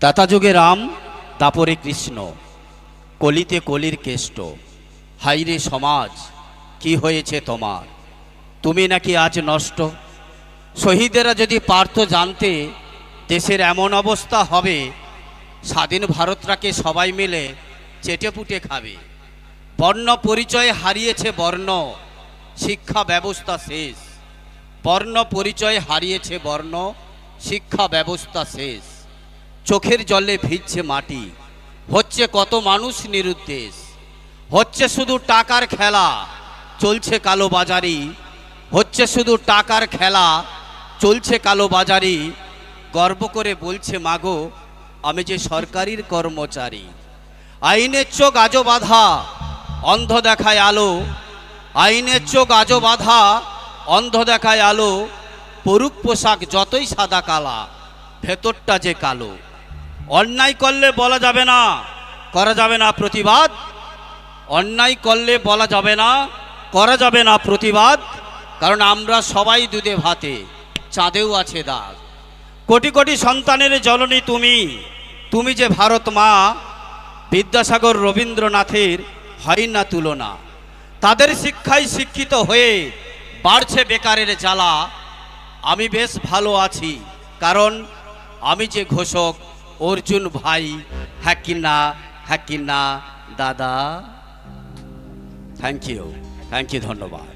তাতা যুগে রাম, দাপরে কৃষ্ণ, কলিতে কলির কেষ্ট। হাইরে সমাজ, কি হয়েছে তোমার? তুমি নাকি আজ নষ্ট। শহীদেরা যদি পারত জানতে, দেশের এমন অবস্থা হবে, স্বাধীন ভারতটাকে সবাই মিলে চেটেপুটে খাবে। বর্ণ পরিচয় হারিয়েছে বর্ণ, শিক্ষা ব্যবস্থা শেষ। বর্ণ পরিচয় হারিয়েছে বর্ণ, শিক্ষা ব্যবস্থা শেষ। চোখের জলে ভিজছে মাটি, হচ্ছে কত মানুষ নিরুদ্দেশ। হচ্ছে শুধু টাকার খেলা, চলছে কালোবাজারি। হচ্ছে শুধু টাকার খেলা, চলছে কালোবাজারি। গর্ব করে বলছে মাগো, আমি যে সরকারির কর্মচারী। আইনের চোখ আজও বাঁধা, অন্ধ দেখায় আলো। আইনের চোখ আজও বাঁধা, অন্ধ দেখায় আলো। পরুক পোশাক যতই সাদা কালা, ভেতরটা যে কালো। অন্যায় করলে বলা যাবে না, করা যাবে না প্রতিবাদ। অন্যায় করলে বলা যাবে না, করা যাবে না প্রতিবাদ। কারণ আমরা সবাই দুধে ভাতে, চাঁদেও আছে দাগ। কোটি কোটি সন্তানের জননী তুমি, তুমি যে ভারত মা। বিদ্যাসাগর রবীন্দ্রনাথের হয় না তুলনা। তাদের শিক্ষায় শিক্ষিত হয়ে বাড়ছে বেকারের জ্বালা। আমি বেশ ভালো আছি, কারণ আমি যে ঘোষক অর্জুন ভাই। হ্যাঁ কি না দাদা? থ্যাংক ইউ, ধন্যবাদ।